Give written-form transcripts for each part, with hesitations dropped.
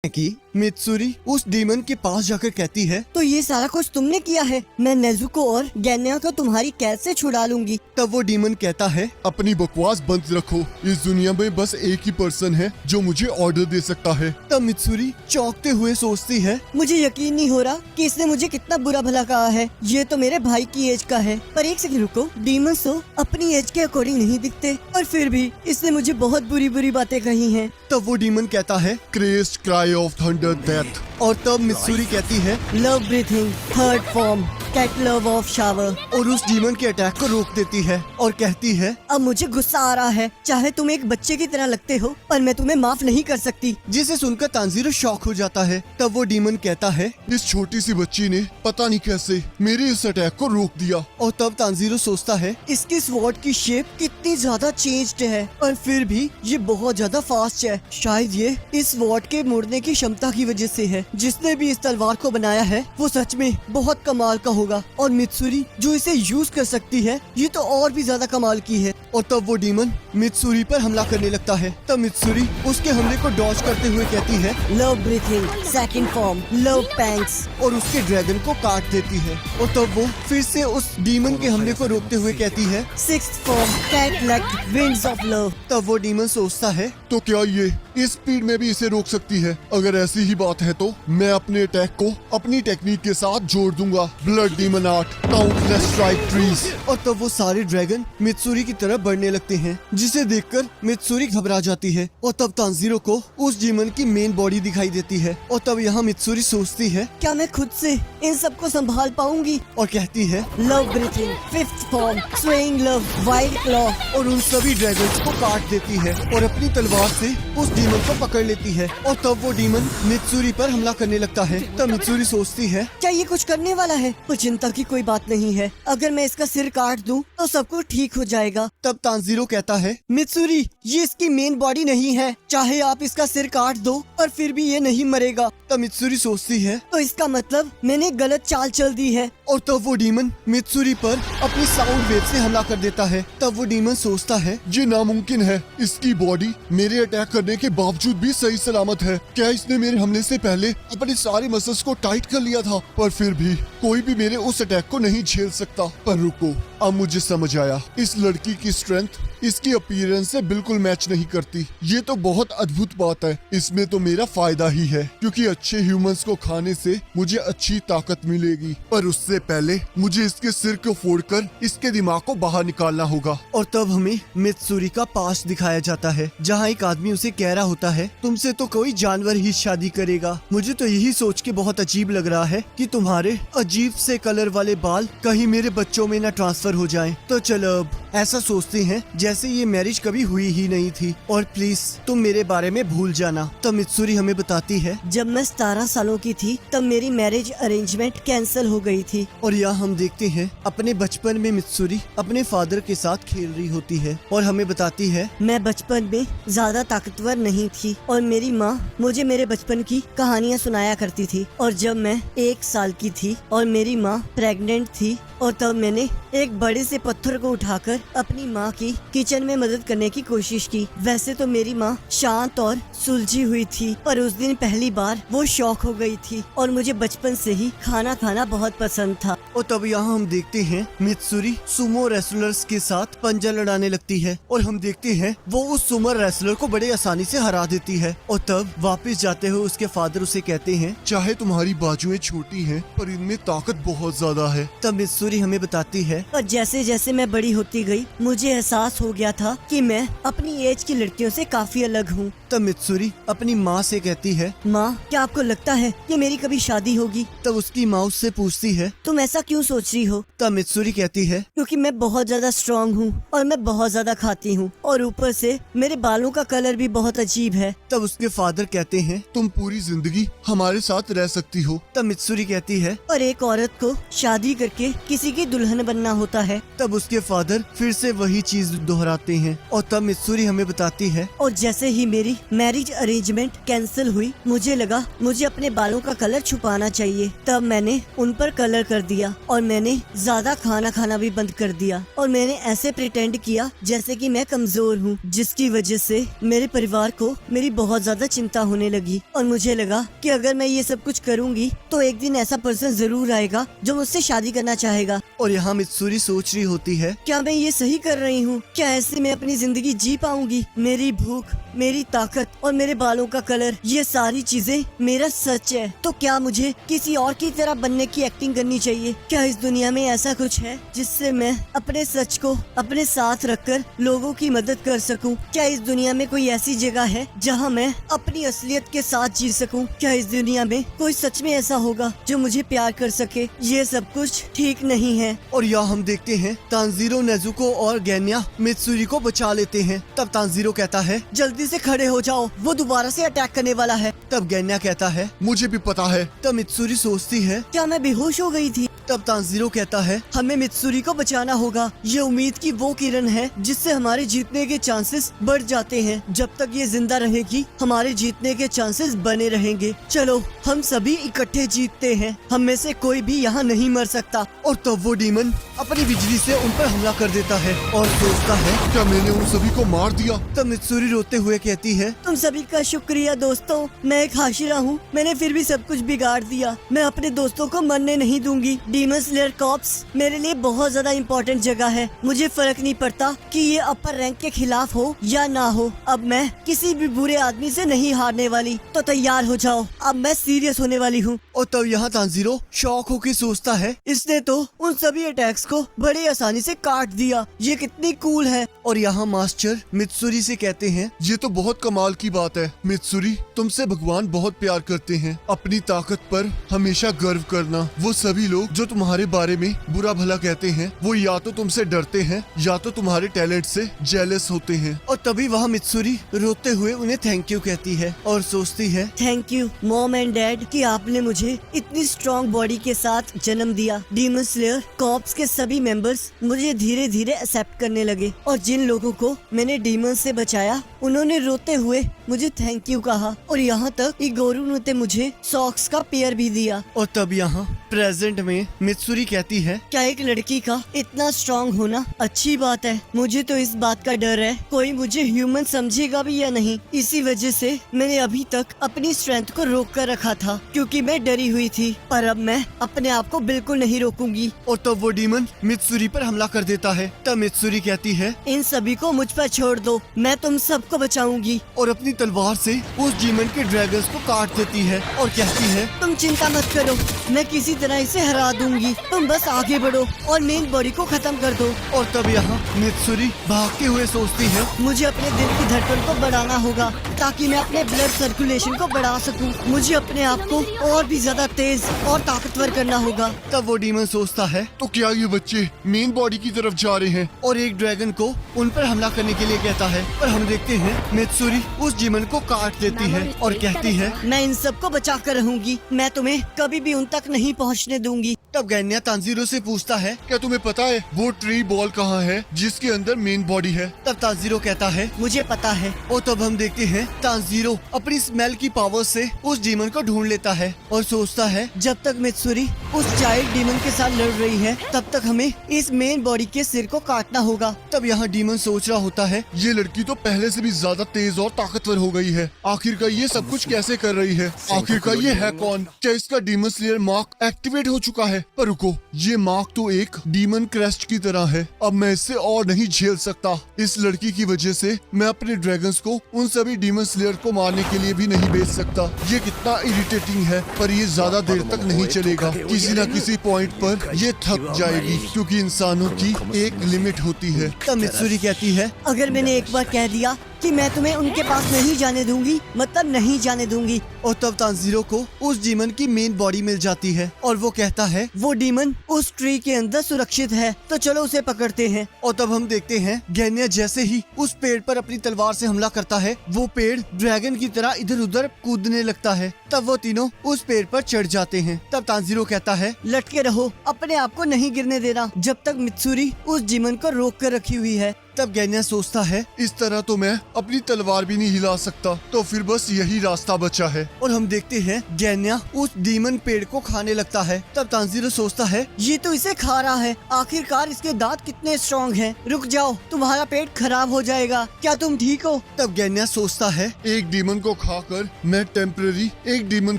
कि मित्सुरी उस डीमन के पास जाकर कहती है, तो ये सारा कुछ तुमने किया है। मैं नेजुको और गेन्या को तुम्हारी कैद से छुड़ा लूंगी। तब वो डीमन कहता है, अपनी बकवास बंद रखो। इस दुनिया में बस एक ही पर्सन है जो मुझे ऑर्डर दे सकता है। तब मित्सुरी चौंकते हुए सोचती है, मुझे यकीन नहीं हो रहा कि इसने मुझे कितना बुरा भला कहा है। ये तो मेरे भाई की एज का है। पर एक सेकंड रुको, डीमंस तो अपनी एज के अकॉर्डिंग नहीं दिखते, और फिर भी इसने मुझे बहुत बुरी बुरी बातें कही हैं। तब वो डीमन कहता है, crest cry of thunder death. और तब मित्सुरी कहती है, love breathing third form cat love of shower. और उस डीमन के अटैक को रोक देती है और कहती है, अब मुझे गुस्सा आ रहा है। चाहे तुम एक बच्चे की तरह लगते हो, पर मैं तुम्हें माफ नहीं कर सकती। जिसे सुनकर तांजीरो शॉक हो जाता है। तब वो डीमन कहता है, इस छोटी सी बच्ची ने पता नहीं कैसे मेरे इस अटैक को रोक दिया। और तब तांजीरो सोचता है, इसकी स्वॉर्ड की शेप कितनी ज्यादा चेंज्ड है, और फिर भी ये बहुत ज्यादा फास्ट है। शायद ये इस स्वॉर्ड के मुड़ने की क्षमता की वजह से है। जिसने भी इस तलवार को बनाया है वो सच में बहुत कमाल का होगा, और मित्सुरी जो इसे यूज कर सकती है ये तो और भी ज्यादा कमाल की है। और तब वो डीमन मित्सुरी पर हमला करने लगता है। तब मित्सुरी उसके हमले को डॉज करते हुए कहती है, love breathing second form love pangs. और उसके ड्रैगन को काट देती है। और तब वो फिर से उस डीमन के हमले को रोकते हुए कहती है, sixth form cat leg winds of love. तब वो डीमन सोचता है, तो क्या ये इस स्पीड में भी इसे रोक सकती है? अगर ऐसी ही बात है तो मैं अपने अटैक को अपनी टेक्निक के साथ जोड़ दूंगा। Blood demon art countless strike trees. और तब वो सारे ड्रैगन मित्सुरी की तरफ बढ़ने लगते हैं, जिसे देखकर मित्सुरी घबरा जाती है। और तब तांजीरो को उस डीमन की मेन बॉडी दिखाई देती है। और तब यहाँ मित्सुरी सोचती है, क्या मैं खुद से इन सबको संभाल पाऊंगी? और कहती है, love breathing fifth form swaying love wild claw. और उन सभी ड्रैगन्स को काट देती है और अपनी तलवार से उस डीमन को पकड़ लेती है। और तब वो डीमन मित्सुरी पर हमला करने लगता है। तब मित्सुरी सोचती है, क्या ये कुछ करने वाला है? पर चिंता की कोई बात नहीं है। अगर मैं इसका सिर काट दूं तो सब कुछ ठीक हो जाएगा। तब तांजीरो कहता है, मित्सुरी ये इसकी मेन बॉडी नहीं है। चाहे आप इसका सिर काट दो पर फिर भी ये नहीं मरेगा। तब मित्सुरी सोचती है, तो इसका मतलब मैंने गलत चाल चल दी है। और तब वो डीमन मित्सुरी पर अपनी साउंड वेव से हमला कर देता है। तब वो डीमन सोचता है, ये नामुमकिन है। इसकी बॉडी मेरे अटैक करने के बावजूद भी सही सलामत है। क्या इसने मेरे हमले से पहले अपने सारे मसल्स को टाइट कर लिया था? पर फिर भी कोई भी मेरे उस अटैक को नहीं झेल सकता। पर रुको, अब मुझे समझ आया। इस लड़की की स्ट्रेंथ इसकी अपीयरेंस से बिल्कुल मैच नहीं करती। ये तो बहुत अद्भुत बात है। इसमें तो मेरा फायदा ही है, क्योंकि अच्छे ह्यूमंस को खाने से मुझे अच्छी ताकत मिलेगी। पर उससे पहले मुझे इसके सिर को फोड़कर इसके दिमाग को बाहर निकालना होगा। और तब हमें मित्सुरी का पास्ट दिखाया जाता है, जहाँ एक आदमी उसे कह रहा होता है, तुमसे तो कोई जानवर ही शादी करेगा। मुझे तो यही सोच के बहुत अजीब लग रहा है कि तुम्हारे अजीब से कलर वाले बाल कहीं मेरे बच्चों में न ट्रांसफर हो जाएं। तो चलो अब ऐसा सोचते हैं जैसे ये मैरिज कभी हुई ही नहीं थी, और प्लीज तुम मेरे बारे में भूल जाना। तब मित्सुरी हमें बताती है, जब मैं 17 सालों की थी तब मेरी मैरिज अरेंजमेंट कैंसिल हो गई थी। और यहाँ हम देखते हैं अपने बचपन में मित्सुरी अपने फादर के साथ खेल रही होती है और हमें बताती है, मैं बचपन में ज्यादा ताकतवर नहीं थी और मेरी माँ मुझे मेरे बचपन की कहानियाँ सुनाया करती थी। और जब मैं 1 साल की थी और मेरी माँ प्रेग्नेंट थी, और तब मैंने एक बड़े से पत्थर को उठाकर अपनी माँ की किचन में मदद करने की कोशिश की। वैसे तो मेरी माँ शांत और सुलझी हुई थी, पर उस दिन पहली बार वो शौक हो गई थी और मुझे बचपन से ही खाना खाना बहुत पसंद था। और तब यहाँ हम देखते हैं मित्सुरी सुमो रेसलर्स के साथ पंजा लड़ाने लगती है, और हम देखते हैं वो उस सुमो रेसलर को बड़े आसानी से हरा देती है। और तब वापस जाते हुए उसके फादर उसे कहते हैं, चाहे तुम्हारी बाजुएं छोटी हैं, पर इनमें ताकत बहुत ज्यादा है। तब मित्सुरी हमें बताती है, और जैसे जैसे मैं बड़ी होती गई मुझे एहसास हो गया था कि मैं अपनी एज की लड़कियों से काफी अलग हूँ। तब मित्सुरी अपनी माँ से कहती है, माँ क्या आपको लगता है कि मेरी कभी शादी होगी? तब उसकी माँ उससे पूछती है, तुम ऐसा क्यों सोच रही हो? तब मित्सुरी कहती है, क्योंकि मैं बहुत ज्यादा स्ट्रांग हूँ और मैं बहुत ज्यादा खाती हूँ, और ऊपर से मेरे बालों का कलर भी बहुत अजीब है। तब उसके फादर कहते हैं, तुम पूरी जिंदगी हमारे साथ रह सकती हो। तब मित्सुरी कहती है, और एक औरत को शादी करके किसी की दुल्हन बनना होता है। तब उसके फादर फिर से वही चीज दोहराते हैं और तब मित्सुरी हमें बताती है और जैसे ही मेरी मैरिज अरेंजमेंट कैंसिल हुई, मुझे लगा मुझे अपने बालों का कलर छुपाना चाहिए। तब मैंने उन पर कलर कर दिया और मैंने ज्यादा खाना खाना भी बंद कर दिया और मैंने ऐसे प्रिटेंड किया जैसे कि मैं कमजोर हूँ, जिसकी वजह से मेरे परिवार को मेरी बहुत ज्यादा चिंता होने लगी। और मुझे लगा कि अगर मैं ये सब कुछ करूँगी तो एक दिन ऐसा पर्सन जरूर आएगा जो मुझसे शादी करना चाहेगा। और यहाँ मित्सुरी सोच रही होती है क्या मैं ये सही कर रही हूँ? क्या ऐसे मैं अपनी जिंदगी जी पाऊंगी? मेरी भूख, मेरी ताकत और मेरे बालों का कलर, ये सारी चीजें मेरा सच है। तो क्या मुझे किसी और की तरह बनने की एक्टिंग करनी चाहिए? क्या इस दुनिया में ऐसा कुछ है जिससे मैं अपने सच को अपने साथ रखकर लोगों की मदद कर सकूं? क्या इस दुनिया में कोई ऐसी जगह है जहां मैं अपनी असलियत के साथ जी सकूं? क्या इस दुनिया में कोई सच में ऐसा होगा जो मुझे प्यार कर सके? ये सब कुछ ठीक नहीं है। और यहाँ हम देखते हैं तांजीरो, नेजुको और गैन्या मित्सुरी को बचा लेते हैं। तब तांजीरो कहता है जल्दी से खड़े हो जाओ, वो दोबारा से अटैक करने वाला है। तब गैन्या कहता है मुझे भी पता है। तब मित्सुरी सोचती है क्या मैं बेहोश हो गई थी? तब तांजीरो कहता है हमें मित्सुरी को बचाना होगा। ये उम्मीद की वो किरण है जिससे हमारे जीतने के चांसेस बढ़ जाते हैं। जब तक ये जिंदा रहेगी हमारे जीतने के चांसेस बने रहेंगे। चलो हम सभी इकट्ठे जीतते हैं, हम में से कोई भी यहाँ नहीं मर सकता। और तब वो डीमन अपनी बिजली से उन पर हमला कर देता है और सोचता है क्या मैंने उन सभी को मार दिया? तब मित्सुरी रोते हुए कहती है तुम सभी का शुक्रिया दोस्तों, मैं एक हाशिरा हूँ, मैंने फिर भी सब कुछ बिगाड़ दिया। मैं अपने दोस्तों को मरने नहीं दूंगी। डीमन स्लेयर कॉर्प्स मेरे लिए बहुत ज्यादा इम्पोर्टेंट जगह है। मुझे फर्क नहीं पड़ता कि ये अपर रैंक के खिलाफ हो या ना हो। अब मैं किसी भी बुरे आदमी से नहीं हारने वाली, तो तैयार हो जाओ, अब मैं सीरियस होने वाली हूँ। और तब यहाँ तांजीरो शौक होकर सोचता है इसने तो उन सभी अटैक्स को बड़ी आसानी से काट दिया, ये कितनी कूल है। और यहाँ मास्टर मित्सुरी से कहते हैं ये तो बहुत कमाल की बात है मित्सुरी, तुमसे भगवान बहुत प्यार करते हैं। अपनी ताकत पर हमेशा गर्व करना। वो सभी लोग जो तुम्हारे बारे में बुरा भला कहते हैं वो या तो तुमसे डरते हैं या तो तुम्हारे टैलेंट से जेलस होते हैं। और तभी वहाँ मित्सुरी रोते हुए उन्हें थैंक यू कहती है और सोचती है thank you mom and dad कि आपने मुझे इतनी स्ट्रॉन्ग बॉडी के साथ जन्म दिया। डीमन स्लेयर कॉर्प्स के सभी मेंबर्स मुझे धीरे धीरे एक्सेप्ट करने लगे और जिन लोगों को मैंने डीमन से बचाया उन्होंने रोते हुए मुझे थैंक यू कहा। और यहाँ तक इगोरू ने मुझे सॉक्स का पेयर भी दिया। और तब यहाँ प्रेजेंट में मित्सुरी कहती है क्या एक लड़की का इतना स्ट्रॉन्ग होना अच्छी बात है? मुझे तो इस बात का डर है कोई मुझे ह्यूमन समझेगा भी या नहीं। इसी वजह से मैंने अभी तक अपनी स्ट्रेंथ को रोक कर रखा था क्योंकि मैं डरी हुई थी, पर अब मैं अपने आप को बिल्कुल नहीं रोकूंगी। और तब वो डीमन मित्सुरी पर हमला कर देता है। तब मित्सुरी कहती है इन सभी को मुझ पर छोड़ दो, मैं तुम सबको बचाऊंगी। और अपनी तलवार से उस डीमन के ड्रैगन्स को काट देती है और कहती है तुम चिंता मत करो, मैं किसी तरह इसे हरा दूंगी, तुम बस आगे बढ़ो और मेन बॉडी को खत्म कर दो। और तब यहाँ मित्सुरी भागते हुए सोचती है मुझे अपने दिल की धड़कन को बढ़ाना होगा ताकि मैं अपने ब्लड सर्कुलेशन को बढ़ा सकूं। मुझे अपने आप को और भी ज्यादा तेज और ताकतवर करना होगा। तब वो डीमन सोचता है तो क्या ये बच्चे मेन बॉडी की तरफ जा रहे हैं? और एक ड्रैगन को उन पर हमला करने के लिए कहता है, पर हम देखते हैं मित्सुरी उस डीमन को काट देती है और कहती है मैं इन सबको बचा कर रहूंगी, मैं तुम्हें कभी भी उन तक नहीं पहुंचने दूंगी। तब गैन्या तांजीरो से पूछता है क्या तुम्हें पता है वो ट्री बॉल कहाँ है जिसके अंदर मेन बॉडी है? तब तांजीरो कहता है मुझे पता है। और तब हम देखते हैं तांजीरो अपनी स्मेल की पावर से उस डीमन को ढूंढ लेता है और सोचता है जब तक मित्सुरी उस चाइल्ड डीमन के साथ लड़ रही है तब तक हमें इस मेन बॉडी के सिर को काटना होगा। तब यहाँ डीमन सोच रहा होता है ये लड़की तो पहले से भी ज्यादा तेज और ताकतवर हो गई है, आखिरकार ये सब कुछ कैसे कर रही है? आखिरकार ये है कौन? क्या इसका डीमन स्लेयर मार्क एक्टिवेट हो चुका है? पर रुको, ये मार्क तो एक डीमन क्रेस्ट की तरह है। अब मैं इससे और नहीं झेल सकता। इस लड़की की वजह से मैं अपने ड्रैगन्स को उन सभी डीमन स्लेयर को मारने के लिए भी नहीं भेज सकता। ये कितना इरिटेटिंग है, पर ये ज्यादा देर तक नहीं चलेगा। किसी न किसी पॉइंट पर ये थक जाएगी क्योंकि इंसानों की एक लिमिट होती है। तब मित्सुरी कहती है अगर मैंने एक बार कह दिया कि मैं तुम्हें उनके पास नहीं जाने दूंगी, मतलब नहीं जाने दूंगी। और तब तांजीरो को उस डीमन की मेन बॉडी मिल जाती है और वो कहता है वो डीमन उस ट्री के अंदर सुरक्षित है, तो चलो उसे पकड़ते हैं। और तब हम देखते हैं गैनिया जैसे ही उस पेड़ पर अपनी तलवार से हमला करता है, वो पेड़ ड्रैगन की तरह इधर उधर कूदने लगता है। तब वो तीनों उस पेड़ पर चढ़ जाते हैं। तब तांजीरो कहता है लटके रहो, अपने आप को नहीं गिरने देना जब तक मित्सुरी उस डीमन को रोक कर रखी हुई है। तब गैनिया सोचता है इस तरह तो मैं अपनी तलवार भी नहीं हिला सकता, तो फिर बस यही रास्ता बचा है। और हम देखते हैं गैनिया उस डीमन पेड़ को खाने लगता है। तब तांजीरो सोचता है ये तो इसे खा रहा है, आखिरकार इसके दांत कितने स्ट्रॉन्ग हैं। रुक जाओ, तुम्हारा पेट खराब हो जाएगा। क्या तुम ठीक हो? तब गैनिया सोचता है एक डीमन को खाकर मैं टेम्पररी एक डीमन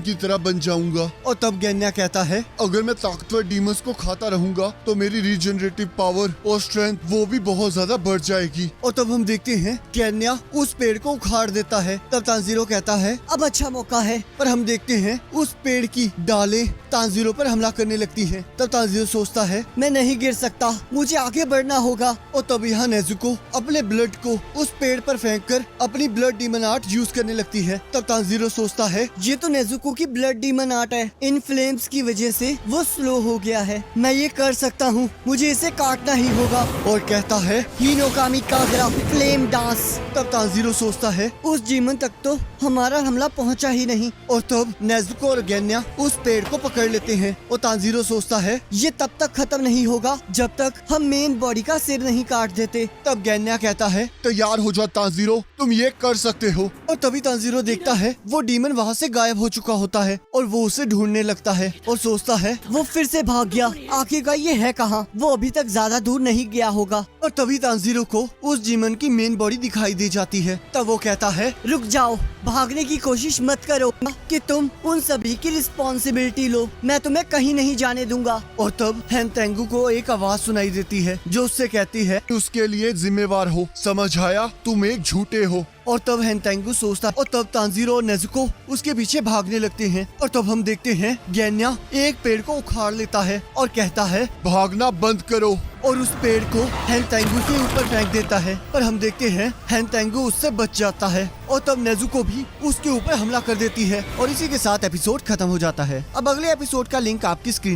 की तरह बन जाऊंगा। और तब गैनिया कहता है अगर मैं ताकतवर डीमंस को खाता रहूंगा तो मेरी रीजनरेटिव पावर और स्ट्रेंथ वो भी बहुत ज्यादा बढ़ जाएगी। और तब हम देखते हैं गैनिया उस पेड़ को उखाड़ देता है। तब तांजीरो कहता है अब अच्छा मौका है। पर हम देखते हैं उस पेड़ की डालें तांजीरो पर हमला करने लगती हैं। तब तांजीरो सोचता है मैं नहीं गिर सकता, मुझे आगे बढ़ना होगा। और तब यहाँ नेजुको अपने ब्लड को उस पेड़ पर फेंककर अपनी ब्लड डीमन आर्ट यूज करने लगती है। तब तांजीरो सोचता है ये तो नेजुको की ब्लड डीमन आर्ट है, इन फ्लेम्स की वजह से वो स्लो हो गया है। मैं ये कर सकता हूँ, मुझे इसे काटना ही होगा। और कहता है हिनोकामी कागरा फ्लेम डांस। तब तांजीरो सोचता है उस डीमन तक तो हमारा हमला पहुंचा ही नहीं। और तब नेजुको और गैनिया उस पेड़ को पकड़ लेते हैं। और तांजीरो सोचता है ये तब तक खत्म नहीं होगा जब तक हम मेन बॉडी का सिर नहीं काट देते। तब गैनिया कहता है तैयार हो जा तांजीरो, तुम ये कर सकते हो। और तभी तांजीरो देखता है वो डीमन वहाँ से गायब हो चुका होता है और वो उसे ढूंढने लगता है और सोचता है वो फिर से भाग गया, आखिरकार ये है कहाँ? वो अभी तक ज्यादा दूर नहीं गया होगा। और तभी तांजीरो को उस डीमन की मेन बॉडी दिखाई दे जाती है। तब वो कहता है रुक जाओ, भागने की कोशिश मत करो कि तुम उन सभी की रिस्पॉन्सिबिलिटी लो, मैं तुम्हें कहीं नहीं जाने दूंगा। और तब हैंतेंगू को एक आवाज सुनाई देती है जो उससे कहती है उसके लिए जिम्मेवार हो, समझ आया? तुम एक झूठे हो। और तब हैंतेंगू सोचता है और तब तांजीरो और नेजुको उसके पीछे भागने लगते हैं। और तब हम देखते हैं गैनिया एक पेड़ को उखाड़ लेता है और कहता है भागना बंद करो। और उस पेड़ को हैंतेंगू के ऊपर फेंक देता है। पर हम देखते हैं हैंतेंगू उससे बच जाता है। और तब नेजुको भी उसके ऊपर हमला कर देती है और इसी के साथ एपिसोड खत्म हो जाता है। अब अगले एपिसोड का लिंक आपकी स्क्रीन